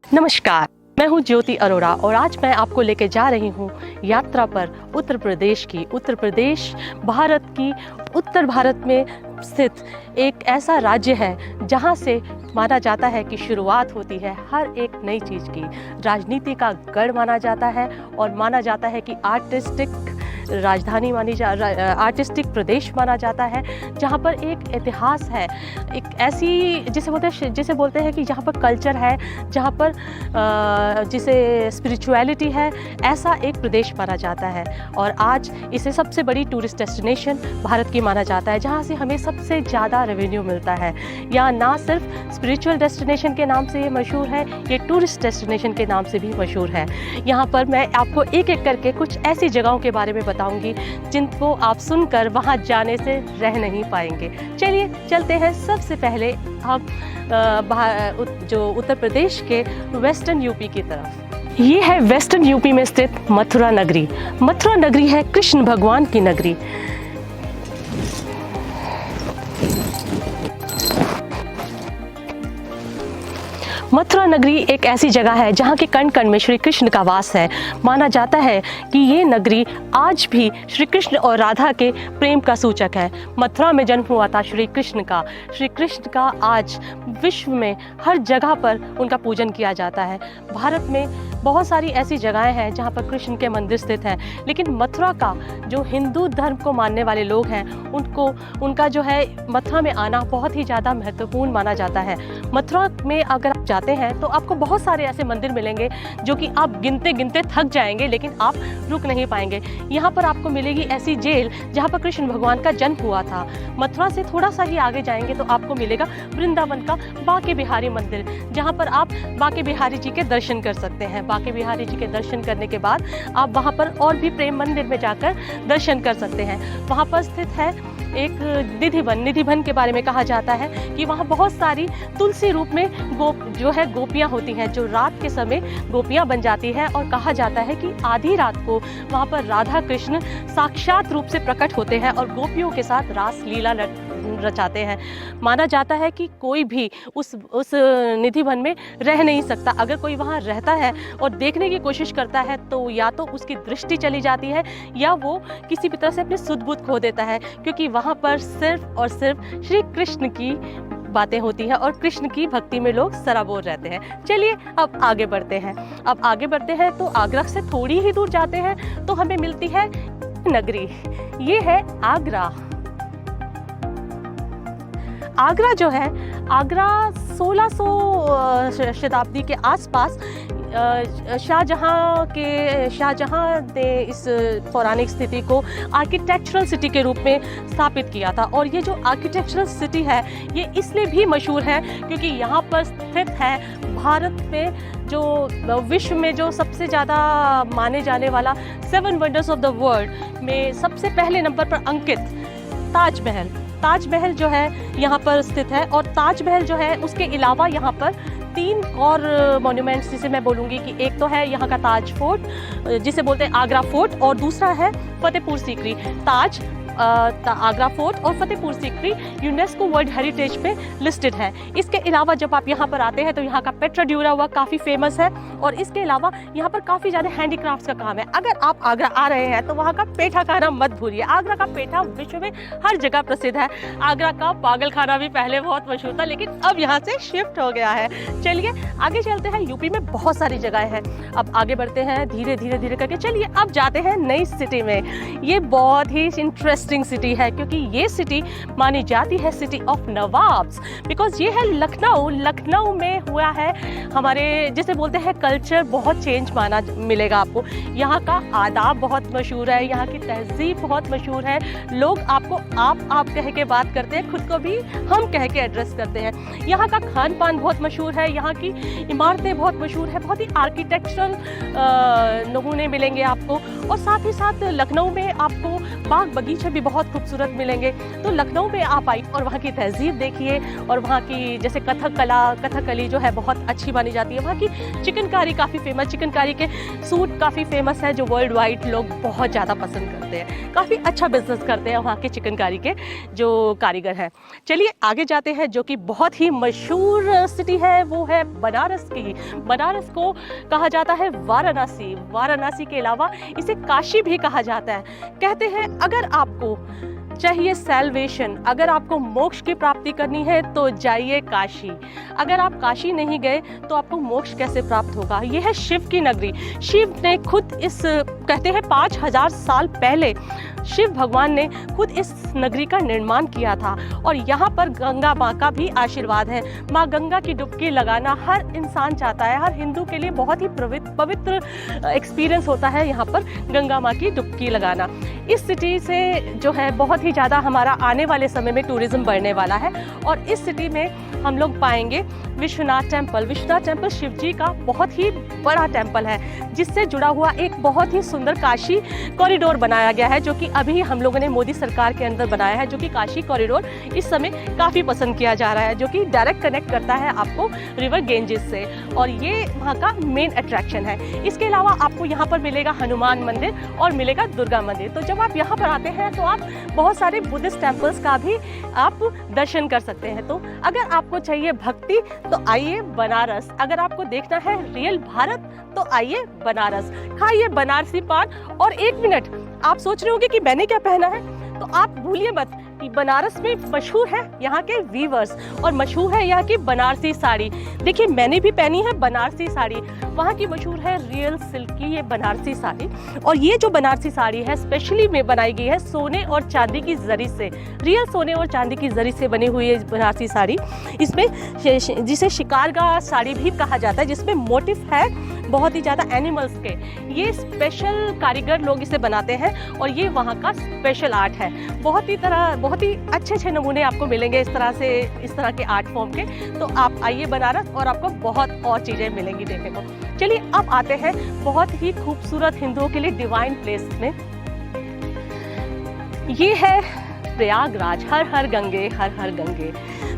नमस्कार, मैं हूं ज्योति अरोड़ा और आज मैं आपको लेके जा रही हूं यात्रा पर उत्तर प्रदेश की। उत्तर प्रदेश भारत की उत्तर भारत में स्थित एक ऐसा राज्य है जहां से माना जाता है कि शुरुआत होती है हर एक नई चीज़ की। राजनीति का गढ़ माना जाता है और माना जाता है कि आर्टिस्टिक राजधानी आर्टिस्टिक प्रदेश माना जाता है, जहाँ पर एक इतिहास है, एक ऐसी जिसे बोलते हैं कि जहाँ पर कल्चर है, जहाँ पर जिसे स्पिरिचुअलिटी है, ऐसा एक प्रदेश माना जाता है। और आज इसे सबसे बड़ी टूरिस्ट डेस्टिनेशन भारत की माना जाता है, जहाँ से हमें सबसे ज़्यादा रेवेन्यू मिलता है। यहाँ ना सिर्फ स्पिरिचुअल डेस्टिनेशन के नाम से ये मशहूर है, ये टूरिस्ट डेस्टिनेशन के नाम से भी मशहूर है। यहाँ पर मैं आपको एक एक करके कुछ ऐसी जगहों के बारे में बताऊंगी जिनको आप सुनकर वहाँ जाने से रह नहीं पाएंगे। चलिए चलते हैं। सबसे पहले हम जो उत्तर प्रदेश के वेस्टर्न यूपी की तरफ। ये है वेस्टर्न यूपी में स्थित मथुरा नगरी। मथुरा नगरी है कृष्ण भगवान की नगरी। मथुरा नगरी एक ऐसी जगह है जहाँ के कण कण में श्री कृष्ण का वास है। माना जाता है कि ये नगरी आज भी श्री कृष्ण और राधा के प्रेम का सूचक है। मथुरा में जन्म हुआ था श्री कृष्ण का। श्री कृष्ण का आज विश्व में हर जगह पर उनका पूजन किया जाता है। भारत में बहुत सारी ऐसी जगहें हैं जहाँ पर कृष्ण के मंदिर स्थित हैं, लेकिन मथुरा का जो हिंदू धर्म को मानने वाले लोग हैं उनका जो है मथुरा में आना बहुत ही ज़्यादा महत्वपूर्ण माना जाता है। मथुरा में अगर आप जाते हैं तो आपको बहुत सारे ऐसे मंदिर मिलेंगे जो कि आप गिनते गिनते थक जाएंगे, लेकिन आप रुक नहीं पाएंगे। यहाँ पर आपको मिलेगी ऐसी जेल जहाँ पर कृष्ण भगवान का जन्म हुआ था। मथुरा से थोड़ा सा ही आगे जाएंगे तो आपको मिलेगा वृंदावन का बांके बिहारी मंदिर, जहाँ पर आप बांके बिहारी जी के दर्शन कर सकते हैं। बांके बिहारी जी के दर्शन करने के बाद आप वहाँ पर और भी प्रेम मंदिर में जाकर दर्शन कर सकते हैं। वहाँ पर स्थित है एक निधिवन के बारे में कहा जाता है कि वहाँ बहुत सारी तुलसी रूप में गोपियाँ होती हैं, जो रात के समय गोपियाँ बन जाती हैं। और कहा जाता है कि आधी रात को वहाँ पर राधा कृष्ण साक्षात रूप से प्रकट होते हैं और गोपियों के साथ रास लीला रचाते हैं। माना जाता है कि कोई भी उस निधिवन में रह नहीं सकता। अगर कोई वहाँ रहता है और देखने की कोशिश करता है तो या तो उसकी दृष्टि चली जाती है या वो किसी भी तरह से अपनी सुध बुध खो देता है, क्योंकि वहाँ पर सिर्फ और सिर्फ श्री कृष्ण की बातें होती हैं और कृष्ण की भक्ति में लोग सराबोर रहते हैं। चलिए अब आगे बढ़ते हैं। तो आगरा से थोड़ी ही दूर जाते हैं तो हमें मिलती है नगरी। ये है आगरा। आगरा जो है, आगरा 1600 शताब्दी के आसपास शाहजहां ने इस पौराणिक स्थिति को आर्किटेक्चरल सिटी के रूप में स्थापित किया था। और ये जो आर्किटेक्चरल सिटी है ये इसलिए भी मशहूर है क्योंकि यहाँ पर स्थित है भारत में जो विश्व में जो सबसे ज़्यादा माने जाने वाला 7 वंडर्स ऑफ द वर्ल्ड में सबसे पहले नंबर पर अंकित ताजमहल जो है यहाँ पर स्थित है। और ताजमहल जो है उसके अलावा यहाँ पर 3 और मॉन्यूमेंट्स जिसे मैं बोलूँगी कि एक तो है यहाँ का ताज फोर्ट जिसे बोलते हैं आगरा फोर्ट, और दूसरा है फतेहपुर सीकरी। आगरा फोर्ट और Fatehpur Sikri UNESCO world heritage पे लिस्टेड है। इसके अलावा जब आप यहाँ पर आते हैं तो यहाँ का पेट्रा ड्यूरा वर्क काफ़ी फेमस है और इसके अलावा यहाँ पर काफ़ी ज़्यादा हैंडीक्राफ्ट्स का काम है। अगर आप आगरा आ रहे हैं तो वहाँ का पेठा खाना मत भूलिए। आगरा का पेठा विश्व में हर जगह प्रसिद्ध है। आगरा का पागल खाना भी पहले बहुत मशहूर था, लेकिन अब यहाँ से शिफ्ट हो गया है। चलिए आगे चलते हैं। यूपी में बहुत सारी जगह है। अब आगे बढ़ते हैं धीरे धीरे करके। चलिए अब जाते हैं नई सिटी में। ये बहुत ही इंटरेस्टिंग सिटी है क्योंकि ये सिटी मानी जाती है सिटी ऑफ नवाब्स, बिकॉज ये है लखनऊ में हुआ है हमारे जिसे बोलते हैं कल्चर बहुत चेंज मिलेगा आपको। यहाँ का आदाब बहुत मशहूर है, यहाँ की तहजीब बहुत मशहूर है। लोग आपको आप कह के बात करते हैं, खुद को भी हम कह के एड्रेस करते हैं। यहाँ का खान पान बहुत मशहूर है, यहाँ की इमारतें बहुत मशहूर है, बहुत ही आर्किटेक्चरल नमूने मिलेंगे आपको। और साथ ही साथ लखनऊ में आपको बाग बगीचे भी बहुत खूबसूरत मिलेंगे। तो लखनऊ में आप और वहाँ की तहज़ीब देखिए, और वहाँ की जैसे कथकली जो है बहुत अच्छी मानी जाती है। वहाँ की चिकनकारी काफ़ी फेमस, चिकनकारी के सूट काफ़ी फेमस है जो वर्ल्ड वाइड लोग बहुत ज़्यादा पसंद करते हैं। काफ़ी अच्छा बिजनेस करते हैं वहाँ के चिकनकारी के जो कारीगर हैं। चलिए आगे जाते हैं, जो कि बहुत ही मशहूर सिटी है वो है बनारस की। बनारस को कहा जाता है वाराणसी, वाराणसी के अलावा इसे काशी भी कहा जाता है। कहते हैं अगर आपको चाहिए सैल्वेशन, अगर आपको मोक्ष की प्राप्ति करनी है तो जाइए काशी। अगर आप काशी नहीं गए तो आपको मोक्ष कैसे प्राप्त होगा। यह है शिव की नगरी। शिव ने खुद इस, कहते हैं 5000 साल पहले शिव भगवान ने खुद इस नगरी का निर्माण किया था, और यहाँ पर गंगा माँ का भी आशीर्वाद है। माँ गंगा की डुबकी लगाना हर इंसान चाहता है, हर हिंदू के लिए बहुत ही पवित्र एक्सपीरियंस होता है यहाँ पर गंगा माँ की डुबकी लगाना। इस सिटी से जो है बहुत ही ज़्यादा हमारा आने वाले समय में टूरिज़्म बढ़ने वाला है, और इस सिटी में हम लोग पाएंगे विश्वनाथ टेम्पल। विश्वनाथ टेम्पल शिव जी का बहुत ही बड़ा टेम्पल है, जिससे जुड़ा हुआ एक बहुत ही सुंदर काशी कॉरिडोर बनाया गया है, जो कि अभी हम लोगों ने मोदी सरकार के अंदर बनाया है, जो कि काशी कॉरिडोर इस समय काफ़ी पसंद किया जा रहा है, जो कि डायरेक्ट कनेक्ट करता है आपको रिवर गेंजेस से, और ये वहाँ का मेन अट्रैक्शन है। इसके अलावा आपको यहाँ पर मिलेगा हनुमान मंदिर और मिलेगा दुर्गा मंदिर। तो जब आप यहाँ पर आते हैं तो आप बहुत सारे बुद्धिस्ट टेम्पल्स का भी आप दर्शन कर सकते हैं। तो अगर आपको चाहिए भक्ति तो आइए बनारस, अगर आपको देखना है रियल भारत तो आइए बनारस, खाइए बनारसी पान। और एक मिनट, आप सोच रहे होंगे कि मैंने क्या पहना है, तो आप भूलिए मत कि बनारस में मशहूर है यहाँ के वीवर्स, और मशहूर है यहाँ की बनारसी साड़ी। देखिए मैंने भी पहनी है बनारसी साड़ी, वहाँ की मशहूर है रियल सिल्क की ये बनारसी साड़ी। और ये जो बनारसी साड़ी है स्पेशली में बनाई गई है सोने और चांदी की जरी से, रियल सोने और चांदी की जरी से बनी हुई है बनारसी साड़ी। इसमें जिसे शिकार का साड़ी भी कहा जाता है, जिसमें मोटिफ है बहुत ही ज़्यादा एनिमल्स के। ये स्पेशल कारीगर लोग इसे बनाते हैं, और ये वहाँ का स्पेशल आर्ट है। बहुत ही अच्छे नमूने आपको मिलेंगे इस तरह के आर्ट फॉर्म के। तो आप आइए बनारस और आपको बहुत और चीज़ें मिलेंगी देखने को। चलिए अब आते हैं बहुत ही खूबसूरत हिंदुओं के लिए डिवाइन प्लेस में। ये है प्रयागराज। हर हर गंगे, हर हर गंगे।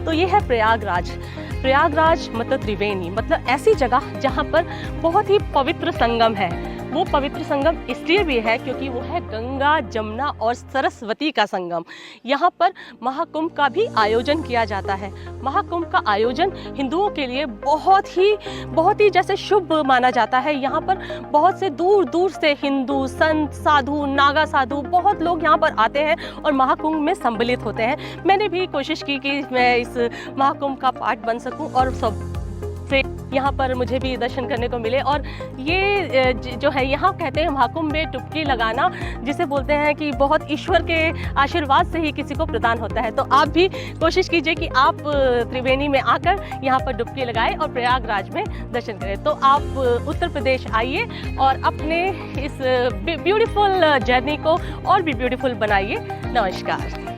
तो ये है प्रयागराज। प्रयागराज मतलब त्रिवेणी, मतलब ऐसी जगह जहाँ पर बहुत ही पवित्र संगम है। वो पवित्र संगम इसलिए भी है क्योंकि वो है गंगा, जमुना और सरस्वती का संगम। यहाँ पर महाकुंभ का भी आयोजन किया जाता है। महाकुंभ का आयोजन हिंदुओं के लिए बहुत ही जैसे शुभ माना जाता है। यहाँ पर बहुत से दूर दूर से हिंदू, संत, साधु, नागा साधु बहुत लोग यहाँ पर आते हैं और महाकुंभ में सम्मिलित होते हैं। मैंने भी कोशिश की कि मैं इस महाकुंभ का पार्ट बन सकूं और सब से यहाँ पर मुझे भी दर्शन करने को मिले। और ये जो है यहाँ कहते हैं महाकुंभ में डुबकी लगाना, जिसे बोलते हैं कि बहुत ईश्वर के आशीर्वाद से ही किसी को प्रदान होता है। तो आप भी कोशिश कीजिए कि आप त्रिवेणी में आकर यहाँ पर डुबकी लगाएं और प्रयागराज में दर्शन करें। तो आप उत्तर प्रदेश आइए और अपने इस ब्यूटीफुल जर्नी को और भी ब्यूटीफुल बनाइए। नमस्कार।